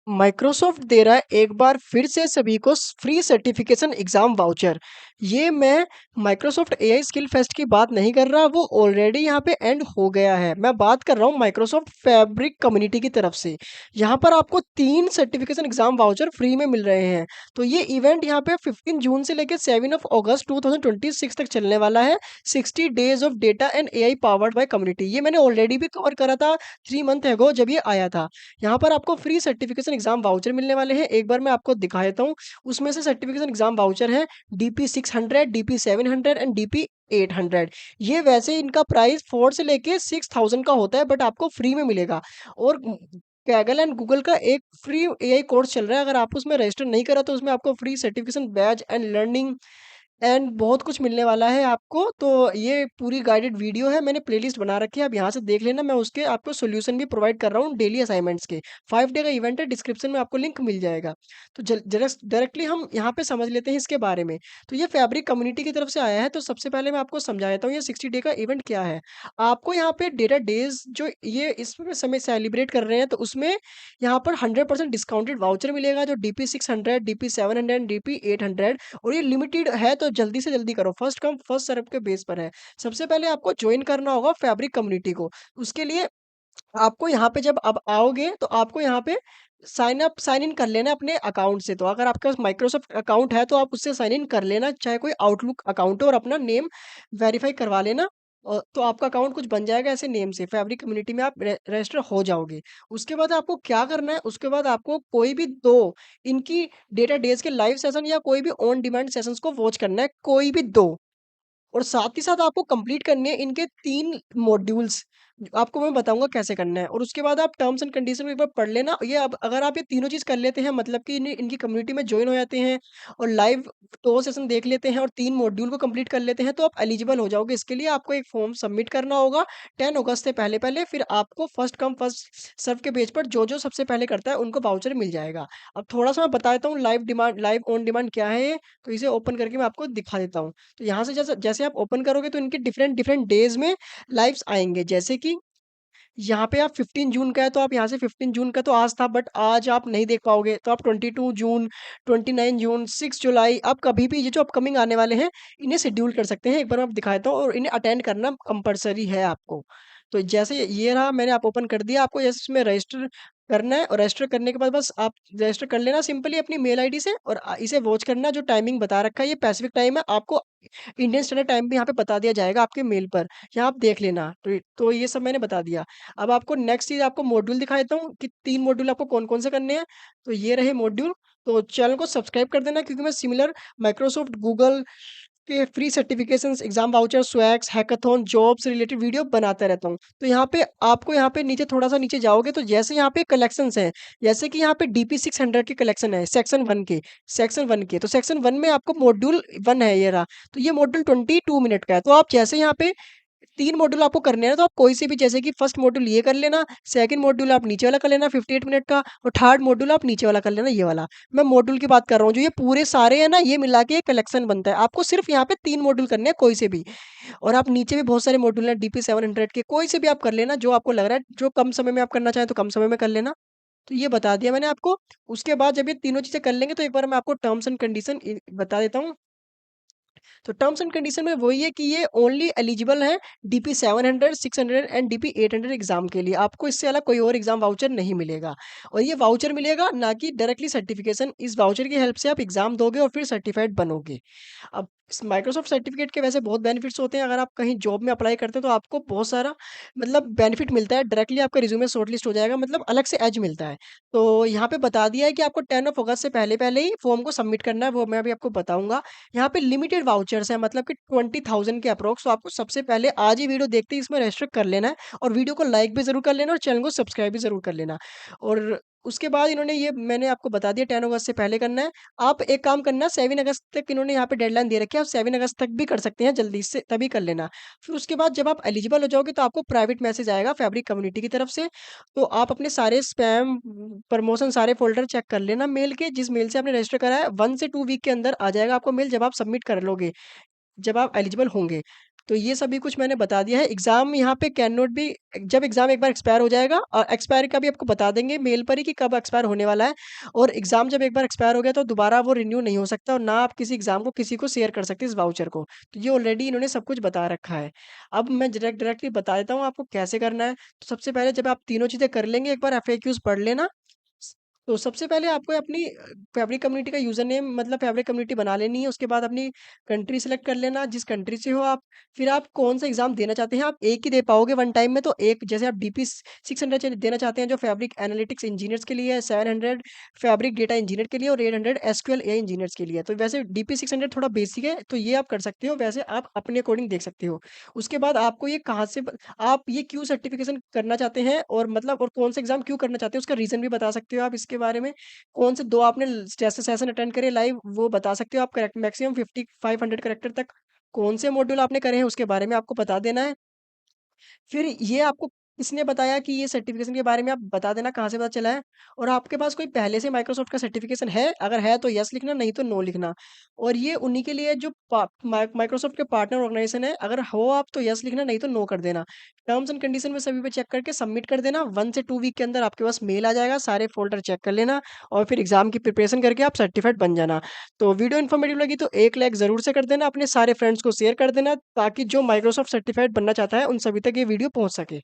Microsoft दे रहा है एक बार फिर से सभी को फ्री सर्टिफिकेशन एग्जाम वाउचर। ये मैं माइक्रोसॉफ्ट एआई स्किल फेस्ट की बात नहीं कर रहा, वो ऑलरेडी यहाँ पे एंड हो गया है। मैं बात कर रहा हूँ माइक्रोसॉफ्ट फैब्रिक कम्युनिटी की तरफ से। यहाँ पर आपको 3 सर्टिफिकेशन एग्जाम वाउचर फ्री में मिल रहे हैं। तो ये इवेंट यहाँ पे 15 जून से लेकर 7 अगस्त 2026 तक चलने वाला है। 60 days of data and AI powered by community, ये मैंने ऑलरेडी भी कवर करा था 3 मंथ एगो जब ये आया था। यहाँ पर आपको फ्री सर्टिफिकेशन एग्जाम वाउचर मिलने वाले हैं। एक बार मैं आपको दिखा देता हूँ। उसमें से सर्टिफिकेशन एग्जाम वाउचर है DP 600, DP 700 एंड DP 800। ये वैसे इनका प्राइस 4 से लेके 6,000 का होता है, बट आपको फ्री में मिलेगा। और कैगल एंड गूगल का एक फ्री एआई कोर्स चल रहा है, अगर आप उसमें रजिस्टर नहीं करा तो उसमें आपको free certification batch and learning and बहुत कुछ मिलने वाला है आपको। तो ये पूरी गाइडेड वीडियो है, मैंने प्लेलिस्ट बना रखी है, आप यहाँ से देख लेना। मैं उसके आपको सॉल्यूशन भी प्रोवाइड कर रहा हूँ डेली असाइनमेंट्स के। 5 डे का इवेंट है, डिस्क्रिप्शन में आपको लिंक मिल जाएगा। तो डायरेक्टली हम यहाँ पे समझ लेते हैं इसके बारे में। तो ये फैब्रिक कम्युनिटी की तरफ से आया है। तो सबसे पहले मैं आपको समझा देता हूँ ये 60 डे का इवेंट क्या है। आपको यहाँ पे डेटा डेज जो ये इस समय सेलिब्रेट कर रहे हैं, तो उसमें यहाँ पर 100% डिस्काउंटेड वाउचर मिलेगा, जो DP 600, DP 700, DP 800। और ये लिमिटेड है, तो जल्दी से जल्दी करो, फर्स्ट कम फर्स्ट सर्व के बेस पर है। सबसे पहले आपको ज्वाइन करना होगा फैब्रिक कम्युनिटी को। उसके लिए आपको यहाँ पे जब अब आओगे तो आपको यहाँ पे साइन इन कर लेना अपने अकाउंट से। तो अगर आपके पास माइक्रोसॉफ्ट अकाउंट है तो आप उससे साइन इन कर लेना, चाहे कोई आउटलुक अकाउंट हो, और अपना नेम वेरीफाई करवा लेना। और तो आपका अकाउंट कुछ बन जाएगा ऐसे नेम से, फैब्रिक कम्युनिटी में आप रजिस्टर हो जाओगे। उसके बाद आपको क्या करना है, उसके बाद आपको कोई भी दो इनकी डेटा डेज के लाइव सेशन या कोई भी ऑन डिमांड सेशंस को वॉच करना है, कोई भी दो। और साथ ही साथ आपको कंप्लीट करनी है इनके 3 मॉड्यूल्स, आपको मैं बताऊँगा कैसे करना है। और उसके बाद आप टर्म्स एंड कंडीशन एक बार पढ़ लेना। ये अब अगर आप ये तीनों चीज़ कर लेते हैं, मतलब कि इनकी कम्युनिटी में जॉइन हो जाते हैं और लाइव 2 सेशन देख लेते हैं और 3 मॉड्यूल को कंप्लीट कर लेते हैं, तो आप एलिजिबल हो जाओगे। इसके लिए आपको एक फॉर्म सबमिट करना होगा 10 अगस्त से पहले-पहले। फिर आपको फर्स्ट कम फर्स्ट सर्व के पेज पर जो-जो सबसे पहले करता है उनको वाउचर मिल जाएगा। अब थोड़ा-सा मैं बता देता हूँ लाइव ऑन डिमांड क्या है ये? तो इसे ओपन करके मैं आपको दिखा देता हूँ। तो यहाँ से जैसे जैसे आप ओपन करोगे तो इनके डिफरेंट डिफरेंट डेज में लाइव्स आएँगे। जैसे कि यहाँ पे आप 15 जून का है, तो आप यहाँ से 15 जून का तो आज था, बट आज आप नहीं देख पाओगे, तो आप 22 जून, 29 जून, 6 जुलाई, आप कभी भी ये जो अपकमिंग आने वाले हैं, इन्हें शेड्यूल कर सकते हैं। एक बार मैं आपको दिखा देता हूँ, और इन्हें अटेंड करना कंपल्सरी है आपको। तो जैसे ये रहा, मैंने आप ओपन कर दिया, आपको जैसे इसमें रजिस्टर करना है, और रजिस्टर करने के बाद बस आप रजिस्टर कर लेना सिंपली अपनी मेल आईडी से, और इसे वॉच करना। जो टाइमिंग बता रखा है ये पैसिफिक टाइम है, आपको इंडियन स्टैंडर्ड टाइम भी यहाँ पे बता दिया जाएगा आपके मेल पर। यहाँ आप देख लेना। तो ये सब मैंने बता दिया। अब आपको नेक्स्ट चीज़ आपको मॉड्यूल दिखा देता हूँ कि 3 मॉड्यूल आपको कौन-कौन से करने हैं। तो ये रहे मॉड्यूल। तो चैनल को सब्सक्राइब कर देना, क्योंकि मैं सिमिलर माइक्रोसॉफ्ट, गूगल के free certifications, exam voucher, swags, hackathon, jobs related video बनाता रहता हूँ। तो यहाँ पे आपको यहाँ पे नीचे थोड़ा-सा नीचे जाओगे तो जैसे यहाँ पे कलेक्शंस हैं, जैसे कि यहाँ पे DP 600 के कलेक्शन है सेक्शन 1 के। तो सेक्शन 1 में आपको मॉड्यूल 1 है, ये रहा। तो ये मॉड्यूल 22 मिनट का है। तो आप जैसे यहाँ पे 3 मॉड्यूल आपको करने हैं ना, तो आप कोई से भी, जैसे कि फर्स्ट मॉड्यूल ये कर लेना, सेकंड मॉड्यूल आप नीचे वाला कर लेना 58 मिनट का, और थर्ड मॉड्यूल आप नीचे वाला कर लेना, ये वाला। मैं मॉड्यूल की बात कर रहा हूँ, जो ये पूरे सारे हैं ना, ये मिला के एक कलेक्शन बनता है। आपको सिर्फ यहाँ पे 3 मॉड्यूल करने हैं, कोई से भी। और आप नीचे भी बहुत सारे मॉड्यूल हैं DP 700 के, कोई से भी आप कर लेना, जो आपको लग रहा है, जो कम समय में आप करना चाहें तो कम समय में कर लेना। तो ये बता दिया मैंने आपको। उसके बाद जब ये तीनों चीज़ें कर लेंगे, तो एक बार मैं आपको टर्म्स एंड कंडीशन बता देता हूँ। तो टर्म्स एंड कंडीशन में वही है कि ये ओनली एलिजिबल है DP 700, 600 एंड DP 800 एग्जाम के लिए। आपको इससे अलग कोई और एग्जाम वाउचर नहीं मिलेगा। और ये वाउचर मिलेगा ना कि डायरेक्टली सर्टिफिकेशन। इस वाउचर की हेल्प से आप एग्जाम दोगे और फिर सर्टिफाइड बनोगे। अब इस माइक्रोसॉफ्ट सर्टिफिकेट के वैसे बहुत बेनिफिट्स होते हैं। अगर आप कहीं जॉब में अप्लाई करते हैं तो आपको बहुत सारा मतलब बेनिफिट मिलता है। डायरेक्टली आपका रिज्यूमे शॉर्टलिस्ट हो जाएगा, मतलब अलग से एज मिलता है। तो यहाँ पे बता दिया है कि आपको 10 ऑफ अगस्त से पहले-पहले ही फॉर्म को सबमिट करना है, वो मैं अभी आपको बताऊँगा। यहाँ पे लिमिटेड वाउचर्स हैं, मतलब कि 20,000 के अप्रॉक्स। तो आपको सबसे पहले आज ही वीडियो देखते ही इसमें रजिस्टर कर लेना है, और वीडियो को लाइक भी ज़रूर कर लेना, और चैनल को सब्सक्राइब भी ज़रूर कर लेना। और उसके बाद इन्होंने ये मैंने आपको बता दिया 10 अगस्त से पहले करना है। आप एक काम करना, 7 अगस्त तक इन्होंने यहाँ पे डेडलाइन दे रखी है, आप 7 अगस्त तक भी कर सकते हैं, जल्दी से तभी कर लेना। फिर उसके बाद जब आप एलिजिबल हो जाओगे तो आपको प्राइवेट मैसेज आएगा फैब्रिक कम्युनिटी की तरफ से। तो आप अपने सारे स्पैम, प्रमोशन सारे फ़ोल्डर चेक कर लेना मेल के, जिस मेल से आपने रजिस्टर करा है। 1 से 2 वीक के अंदर आ जाएगा आपको मेल, जब आप सबमिट कर लोगे, जब आप एलिजिबल होंगे। तो ये सभी कुछ मैंने बता दिया है। एग्ज़ाम यहाँ पे कैन नॉट बी, जब एग्ज़ाम एक बार एक्सपायर हो जाएगा और एक्सपायर का भी आपको बता देंगे मेल पर ही कि कब एक्सपायर होने वाला है। और एग्ज़ाम जब एक बार एक्सपायर हो गया तो दोबारा वो रिन्यू नहीं हो सकता और ना आप किसी एग्ज़ाम को किसी को शेयर कर सकते इस वाउचर को। तो ये ऑलरेडी इन्होंने सब कुछ बता रखा है। अब मैं डायरेक्टली बता देता हूँ आपको कैसे करना है। तो सबसे पहले जब आप तीनों चीज़ें कर लेंगे, एक बार एफएक्यूज़ पढ़ लेना। तो सबसे पहले आपको अपनी फैब्रिक कम्युनिटी का यूज़र नेम मतलब फैब्रिक कम्युनिटी बना लेनी है। उसके बाद अपनी कंट्री सेलेक्ट कर लेना, जिस कंट्री से हो आप। फिर आप कौन-सा एग्ज़ाम देना चाहते हैं, आप एक ही दे पाओगे वन टाइम में। तो एक जैसे आप डीपी 600 चल देना चाहते हैं जो फैब्रिक एनालिटिक्स इंजीनियर्स के लिए है, 700 फैब्रिक डेटा इंजीनियर के लिए और 800 एसक्यूएल एआई इंजीनियर्स के लिए है। तो वैसे डीपी 600 थोड़ा बेसिक है, तो ये आप कर सकते हो, वैसे आप अपने अकॉर्डिंग देख सकते हो। उसके बाद आपको ये कहाँ से आप ये क्यों सर्टिफिकेशन करना चाहते हैं और मतलब और कौन-सा एग्ज़ाम क्यों करना चाहते हैं, उसका रीज़न भी बता सकते हो आप इसके बारे में। कौन से 2 आपने जैसे सेशन अटेंड करे लाइव वो बता सकते हो आप। करेक्ट मैक्सिमम 50 500 कैरेक्टर तक कौन से मॉड्यूल आपने करे हैं उसके बारे में आपको बता देना है। फिर ये आपको किसने बताया कि ये सर्टिफ़िकेशन के बारे में आप बता देना कहाँ से पता चला है। और आपके पास कोई पहले से माइक्रोसॉफ्ट का सर्टिफ़िकेशन है? अगर है तो येस लिखना, नहीं तो नो लिखना। और ये उन्हीं के लिए जो माइक्रोसॉफ्ट के पार्टनर ऑर्गेनाइज़ेशन है, अगर हो आप तो येस लिखना, नहीं तो नो कर देना। टर्म्स एंड कंडीशन में सभी पे चेक करके सबमिट कर देना। 1 से 2 वीक के अंदर आपके पास मेल आ जाएगा, सारे फ़ोल्डर चेक कर लेना और फिर एग्ज़ाम की प्रिपरेशन करके आप सर्टिफ़ाइड बन जाना। तो वीडियो इन्फॉर्मेटिव लगी तो एक लाइक ज़रूर से कर देना, अपने सारे फ्रेंड्स को शेयर कर देना ताकि जो माइक्रोसॉफ्ट सर्टिफ़ाइड बनना चाहता है, उन सभी तक ये वीडियो पहुँच सके।